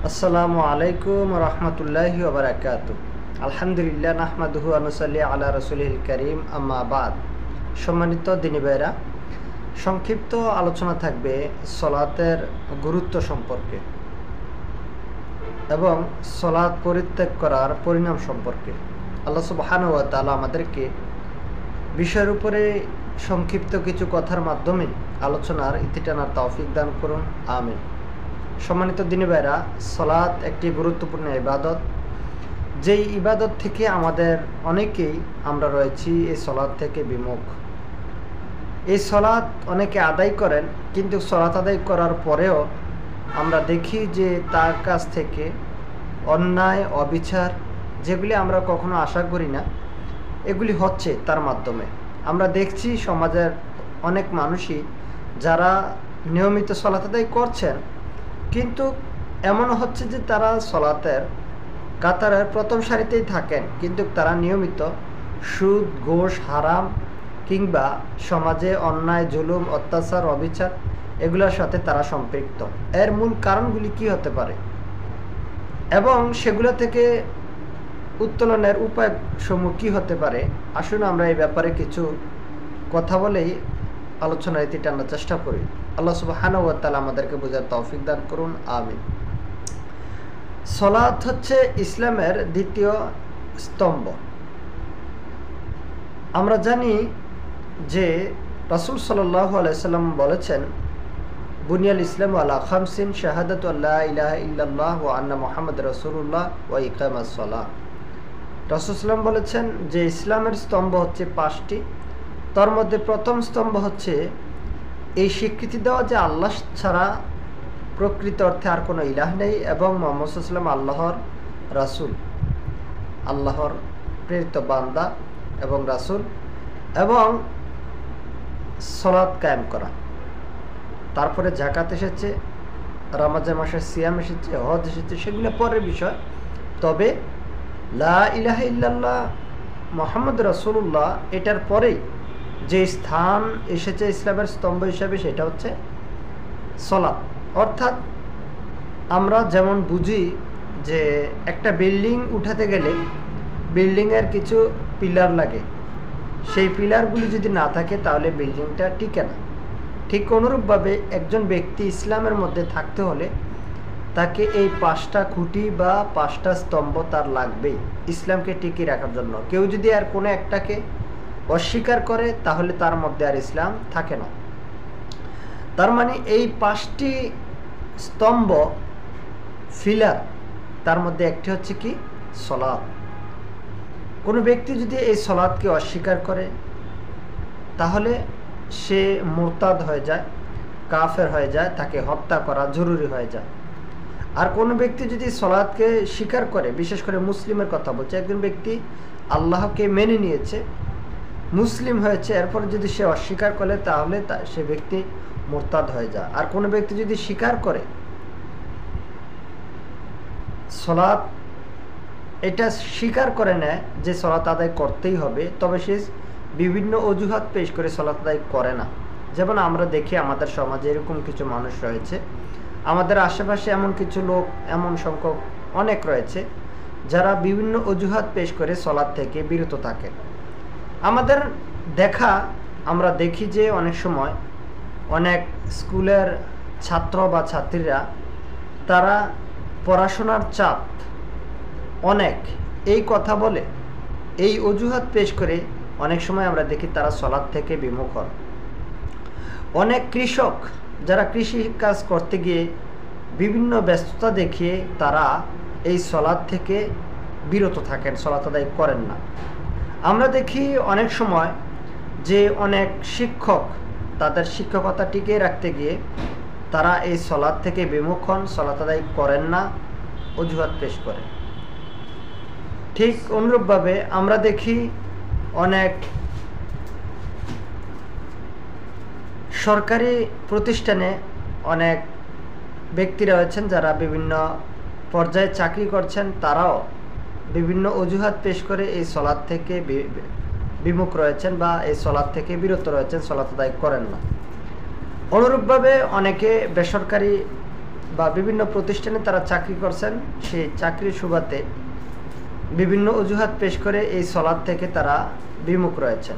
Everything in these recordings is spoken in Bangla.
আসসালামু আলাইকুম রহমতুল্লাহি ওয়া বারাকাতুহু। আলহামদুলিল্লাহ নাহমাদুহু ওয়া নুসাল্লি আলা রাসূলিল কারীম, আম্মা বাদ। সম্মানিত দিনী ভাইরা, সংক্ষিপ্ত আলোচনা থাকবে সলাতের গুরুত্ব সম্পর্কে এবং সলাত পরিত্যাগ করার পরিণাম সম্পর্কে। আল্লাহ সুবহানাহু ওয়া তাআলা আমাদেরকে বিষয়ের উপরে সংক্ষিপ্ত কিছু কথার মাধ্যমে আলোচনার ইতি টানার তৌফিক দান করুন, আমিন। সম্মানিত দিনী ভাইরা, সলাত একটি গুরুত্বপূর্ণ ইবাদত। যেই ইবাদত থেকে আমাদের অনেকেই আমরা রয়েছি এই সলাত থেকে বিমুখ। এই সলাত অনেকে আদায় করেন, কিন্তু সলাত আদায় করার পরেও আমরা দেখি যে তার কাছ থেকে অন্যায় অবিচার, যেগুলি আমরা কখনো আশা করি না, এগুলি হচ্ছে তার মাধ্যমে। আমরা দেখছি সমাজের অনেক মানুষই যারা নিয়মিত সলাত আদায় করছেন, কিন্তু এমনও হচ্ছে যে তারা সলাতের কাতারের প্রথম সারিতেই থাকেন, কিন্তু তারা নিয়মিত সুদ, ঘুষ, হারাম কিংবা সমাজে অন্যায়, জুলুম, অত্যাচার, অবিচার এগুলোর সাথে তারা সম্পৃক্ত। এর মূল কারণগুলি কি হতে পারে এবং সেগুলো থেকে উত্তোলনের উপায়সমূহ কি হতে পারে, আসুন আমরা এই ব্যাপারে কিছু কথা বলেই আলোচনার ইতি টানার চেষ্টা করি। আল্লাহ সুবহানাহু ওয়া তাআলা আমাদেরকে বোঝার তৌফিক দান করুন, আমিন। সলাত হচ্ছে ইসলামের দ্বিতীয় স্তম্ভ। আমরা জানি যে রাসূল সাল্লাল্লাহু আলাইহি সাল্লাম বলেছেন, বুনিয়াল ইসলাম আলা খামসিন, শাহাদাতু আল্লা ইলাহা ইল্লাল্লাহ ওয়া আন্না মুহাম্মাদুর রাসূলুল্লাহ ওয়া ইকামাস সালাহ। রাসূল সাল্লাম বলেছেন যে ইসলামের স্তম্ভ হচ্ছে 5টি। তার মধ্যে প্রথম স্তম্ভ হচ্ছে এই স্বীকৃতি দেওয়া যে আল্লাহ ছাড়া প্রকৃত অর্থে আর কোনো ইলাহ নেই এবং মুহাম্মদ সাল্লাল্লাহু আলাইহি ওয়াসাল্লাম আল্লাহর রাসূল, আল্লাহর প্রেরিত বান্দা এবং রাসূল, এবং সালাত কায়েম করা। তারপরে যাকাত এসেছে, রমজান মাসের সিয়াম এসেছে, হজ এসেছে, সেগুলো পরের বিষয়। তবে লা ইলাহা ইল্লাল্লাহ মুহাম্মদ রাসূলুল্লাহ এটার পরেই যে স্থান এসেছে ইসলামের স্তম্ভ হিসাবে, সেটা হচ্ছে সলাত। অর্থাৎ আমরা যেমন বুঝি যে একটা বিল্ডিং উঠাতে গেলে বিল্ডিংয়ের কিছু পিলার লাগে, সেই পিলারগুলি যদি না থাকে তাহলে বিল্ডিংটা টিকে না। ঠিক অনুরূপভাবে একজন ব্যক্তি ইসলামের মধ্যে থাকতে হলে তাকে এই 5টা খুঁটি বা 5টা স্তম্ভ তার লাগবেই ইসলামকে টিকিয়ে রাখার জন্য। কেউ যদি আর কোনো একটাকে অস্বীকার করে তাহলে তার মধ্যে আর ইসলাম থাকে না। তার মানে এই 5টি স্তম্ভ, ফিলার, তার মধ্যে একটি হচ্ছে কি সলাত। কোনো ব্যক্তি যদি এই সলাতকে অস্বীকার করে তাহলে সে মুরতাদ হয়ে যায়, কাফের হয়ে যায়, তাকে হত্যা করা জরুরি হয়ে যায়। আর কোনো ব্যক্তি যদি সলাতকে স্বীকার করে, বিশেষ করে মুসলিমের কথা বলছে, একজন ব্যক্তি আল্লাহকে মেনে নিয়েছে, মুসলিম হয়েছে, এরপর যদি সে অস্বীকার করে তাহলে সে ব্যক্তি মুরতাদ হয়ে যায়। আর কোনো ব্যক্তি যদি স্বীকার করে সলাত, এটা স্বীকার করে নেয় যে সলাত আদায় করতেই হবে, তবে সে বিভিন্ন অজুহাত পেশ করে সলাত আদায় করে না। যেমন আমরা দেখি আমাদের সমাজে এরকম কিছু মানুষ রয়েছে, আমাদের আশেপাশে এমন কিছু লোক, এমন সংখ্যক অনেক রয়েছে যারা বিভিন্ন অজুহাত পেশ করে সলাত থেকে বিরত থাকে। আমাদের দেখা, আমরা দেখি যে অনেক সময় অনেক স্কুলের ছাত্র বা ছাত্রীরা তারা পড়াশোনার চাপ অনেক, এই কথা বলে, এই অজুহাত পেশ করে অনেক সময় আমরা দেখি তারা সলাত থেকে বিমুখ হন। অনেক কৃষক যারা কৃষি কাজ করতে গিয়ে বিভিন্ন ব্যস্ততা দেখিয়ে তারা এই সলাত থেকে বিরত থাকেন, সলাত আদায় করেন না। আমরা দেখি অনেক সময় যে অনেক শিক্ষক তাদের শিক্ষকতা টিকিয়ে রাখতে গিয়ে তারা এই সলাত থেকে বিমুখ হন, সলাত আদায় করেন না, অজুহাত পেশ করেন। ঠিক অনুরূপভাবে আমরা দেখি অনেক সরকারি প্রতিষ্ঠানে অনেক ব্যক্তি রয়েছেন যারা বিভিন্ন পর্যায়ে চাকরি করছেন, তারাও বিভিন্ন অজুহাত পেশ করে এই সলাত থেকে বিমুখ রয়েছেন বা এই সলাত থেকে বিরত রয়েছেন, সলাত আদায় করেন না। অনুরূপভাবে অনেকে বেসরকারি বা বিভিন্ন প্রতিষ্ঠানে তারা চাকরি করছেন, সেই চাকরির সুবাদে বিভিন্ন অজুহাত পেশ করে এই সলাৎ থেকে তারা বিমুখ রয়েছেন।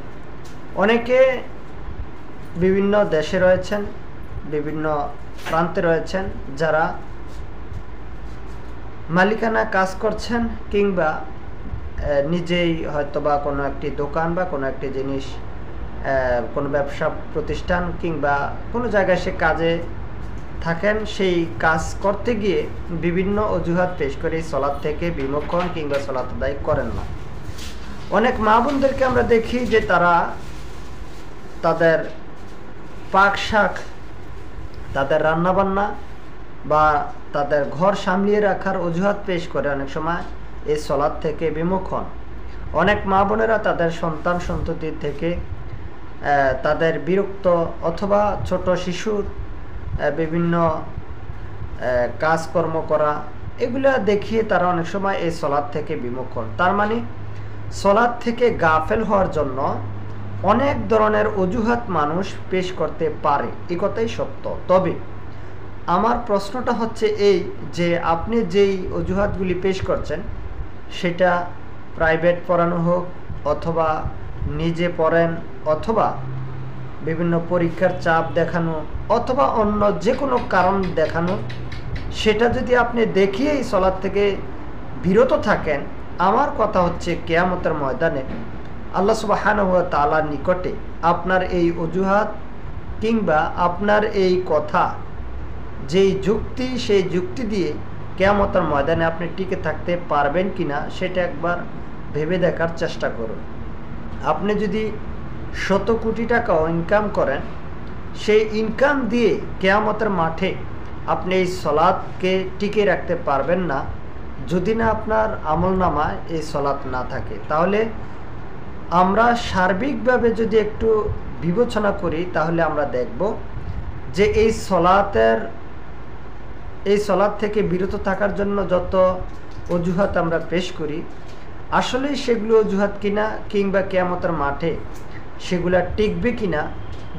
অনেকে বিভিন্ন দেশে রয়েছেন, বিভিন্ন প্রান্তে রয়েছেন, যারা মালিকানা কাজ করছেন কিংবা নিজেই হয়তো বা কোনো একটি দোকান বা কোনো একটি জিনিস, কোনো ব্যবসা প্রতিষ্ঠান কিংবা কোনো জায়গায় সে কাজে থাকেন, সেই কাজ করতে গিয়ে বিভিন্ন অজুহাত পেশ করে এই সলাৎ থেকে বিমুখ হন কিংবা সলাৎ আদায় করেন না। অনেক মা বোনদেরকে আমরা দেখি যে তারা তাদের পাক শাক, তাদের রান্নাবান্না বা তাদের ঘর সামলিয়ে রাখার অজুহাত পেশ করে অনেক সময় এই সলাৎ থেকে বিমুখ হন। অনেক মা বোনেরা তাদের সন্তান সন্ততি থেকে তাদের বিরক্ত অথবা ছোট শিশুর বিভিন্ন কাজকর্ম করা, এগুলা দেখিয়ে তারা অনেক সময় এই সলাৎ থেকে বিমুখ হন। তার মানে সলাৎ থেকে গাফেল হওয়ার জন্য অনেক ধরনের অজুহাত মানুষ পেশ করতে পারে, এই কথাই সত্য। তবে আমার প্রশ্নটা হচ্ছে এই যে আপনি যেই অজুহাতগুলি পেশ করছেন সেটা প্রাইভেট পড়ানো হোক অথবা নিজে পড়েন অথবা বিভিন্ন পরীক্ষার চাপ দেখানো অথবা অন্য যে কোনো কারণ দেখানো, সেটা যদি আপনি দেখিয়েই সলাৎ থেকে বিরত থাকেন, আমার কথা হচ্ছে কিয়ামতের ময়দানে আল্লাহ সুবহানাহু ওয়া তাআলার নিকটে আপনার এই অজুহাত কিংবা আপনার এই কথা, যেই যুক্তি, সেই যুক্তি দিয়ে কিয়ামতের ময়দানে আপনি টিকে থাকতে পারবেন কিনা সেটা একবার ভেবে দেখার চেষ্টা করুন। আপনি যদি 100 কোটি টাকাও ইনকাম করেন, সেই ইনকাম দিয়ে কিয়ামতের মাঠে আপনি এই সলাৎকে টিকে রাখতে পারবেন না যদি না আপনার আমলনামায় এই সলাৎ না থাকে। তাহলে আমরা সার্বিকভাবে যদি একটু বিবেচনা করি তাহলে আমরা দেখব যে এই সলাৎ থেকে বিরত থাকার জন্য যত অজুহাত আমরা পেশ করি, আসলে সেগুলো অজুহাত কিনা কিংবা কিয়ামতের মাঠে সেগুলা টিকবে কিনা,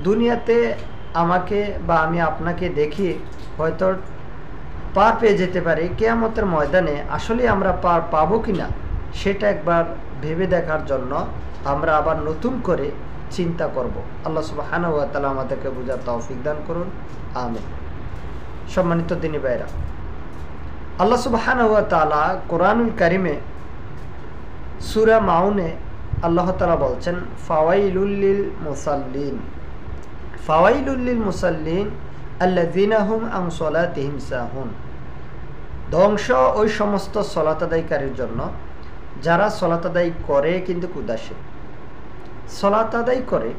দুনিয়াতে আমাকে বা আমি আপনাকে দেখিয়ে হয়তো পার পেয়ে যেতে পারি, কিয়ামতের ময়দানে আসলে আমরা পার পাবো কিনা সেটা একবার ভেবে দেখার জন্য আমরা আবার নতুন করে চিন্তা করব। আল্লাহ সুবহানাহু ওয়া তাআলা আমাদেরকে বুঝার তৌফিক দান করুন, আমিন। সম্মানিত দিনী ভাইরা, আল্লাহ সুবহানাহু ওয়া তাআলা কোরআনুল কারিমে সূরা মাউনে আল্লাহ তাআলা বলছেন, ফাওয়াইলুল লিল মুসাল্লিন, ফাওয়াইলুল লিল মুসাল্লিন আল্লাযীনা হুম আন সালাতিহিম সাহুন। ধ্বংস ওই সমস্ত সালাত আদায়কারীর জন্য যারা সালাত আদায় করে কিন্তু উদাসীন, সালাত আদায় করে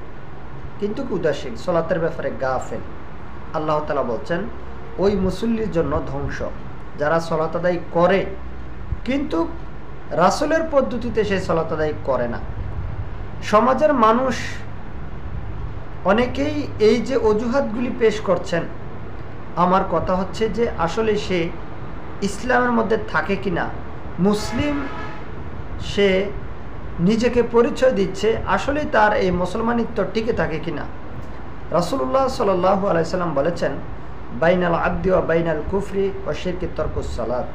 কিন্তু উদাসীন, সালাতের ব্যাপারে গাফেল। আল্লাহ তাআলা বলছেন ওই মুসল্লির জন্য ধ্বংস, যারা সালাত আদায় করে কিন্তু রাসূলের পদ্ধতিতে সেই সালাত আদায় করে না। সমাজের মানুষ অনেকেই এই যে অজুহাতগুলি পেশ করছেন, আমার কথা হচ্ছে যে আসলে সে ইসলামের মধ্যে থাকে কিনা, মুসলিম সে নিজেকে পরিচয় দিচ্ছে, আসলে তার এই মুসলমানিত্ব টিকে থাকে কিনা। রাসূলুল্লাহ সাল্লাল্লাহু আলাইহি সাল্লাম বলেছেন, বাইনাল আবদি ওয়া বাইনাল কুফরি ওয়া শিরকি তারকুস সালাত।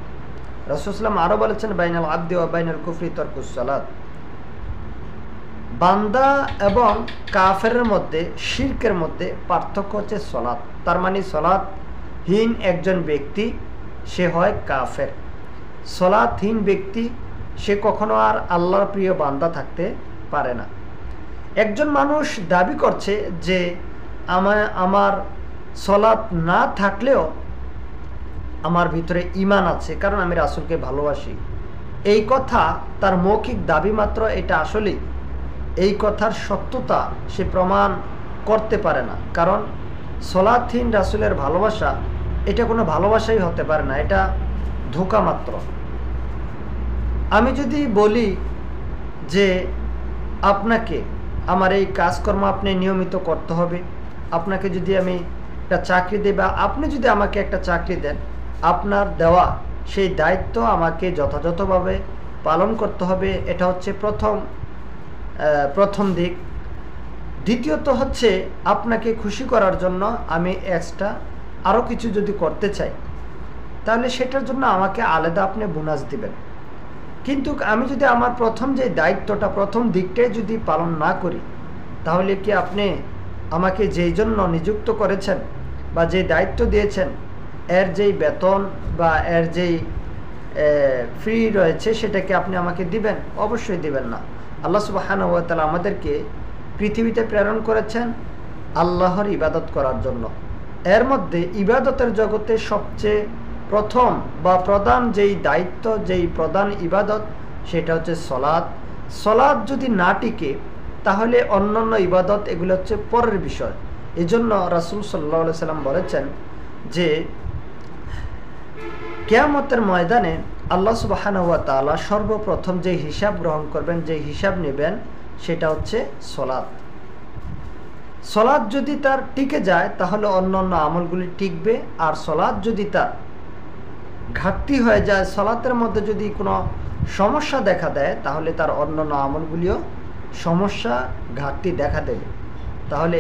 রাসূল সাল্লাল্লাহু আরো বলেছেন, বাইনাল আবদি ওয়া বাইনাল কুফরি তারকুস সালাত। বান্দা এবং কাফেরের মধ্যে, শিরকের মধ্যে পার্থক্য হচ্ছে সালাত। তার মানে সালাতহীন একজন ব্যক্তি সে হয় কাফের, সালাতহীন ব্যক্তি সে কখনো আর আল্লাহর প্রিয় বান্দা থাকতে পারে না। একজন মানুষ দাবি করছে যে আমার সালাত না থাকলেও আমার ভিতরে ঈমান আছে, কারণ আমি রাসূলকে ভালোবাসি। এই কথা তার মৌখিক দাবি মাত্র, এটা আসলেই এই কথার সত্যতা সে প্রমাণ করতে পারে না, কারণ সালাতহীন রাসূলের ভালোবাসা এটা কোনো ভালোবাসাই হতে পারে না, এটা ধোঁকা মাত্র। আমি যদি বলি যে আপনাকে আমার এই কাজকর্ম আপনি নিয়মিত করতে হবে, আপনাকে যদি আমি একটা চাকরি দিই বা আপনি যদি আমাকে একটা চাকরি দেন, আপনার দেওয়া সেই দায়িত্ব আমাকে যথাযথভাবে পালন করতে হবে, এটা হচ্ছে প্রথম দিক। দ্বিতীয়ত হচ্ছে আপনাকে খুশি করার জন্য আমি এক্সট্রা আরও কিছু যদি করতে চাই, তাহলে সেটার জন্য আমাকে আলাদা আপনি বোনাস দিবেন। কিন্তু আমি যদি আমার প্রথম যে দায়িত্বটা, প্রথম দিকটাই যদি পালন না করি, তাহলে কি আপনি আমাকে যেই জন্য নিযুক্ত করেছেন বা যে দায়িত্ব দিয়েছেন, এর যেই বেতন বা এর যেই ফ্রি রয়েছে সেটাকে আপনি আমাকে দিবেন? অবশ্যই দিবেন না। আল্লাহ সুবহানাহু ওয়া তাআলা আমাদেরকে পৃথিবীতে প্রেরণ করেছেন আল্লাহর ইবাদত করার জন্য। এর মধ্যে ইবাদতের জগতে সবচেয়ে প্রথম বা প্রধান যেই দায়িত্ব, যেই প্রধান ইবাদত, সেটা হচ্ছে সলাৎ। সলাৎ যদি না টিকে তাহলে অন্যান্য ইবাদত এগুলো হচ্ছে পরের বিষয়। এজন্য রাসূল সাল্লাল্লাহু আলাইহি সাল্লাম বলেছেন যে কিয়ামতের ময়দানে আল্লাহ সুবহানাহু ওয়া তাআলা সর্বপ্রথম যে হিসাব গ্রহণ করবেন, যে হিসাব নেবেন, সেটা হচ্ছে সলাৎ। সলাৎ যদি তার টিকে যায় তাহলে অন্যান্য আমলগুলি টিকবে, আর সলাৎ যদি তার ঘাটতি হয়ে যায়, সলাতের মধ্যে যদি কোনো সমস্যা দেখা দেয়, তাহলে তার অন্যান্য আমলগুলিও সমস্যা, ঘাটতি দেখা দেবে। তাহলে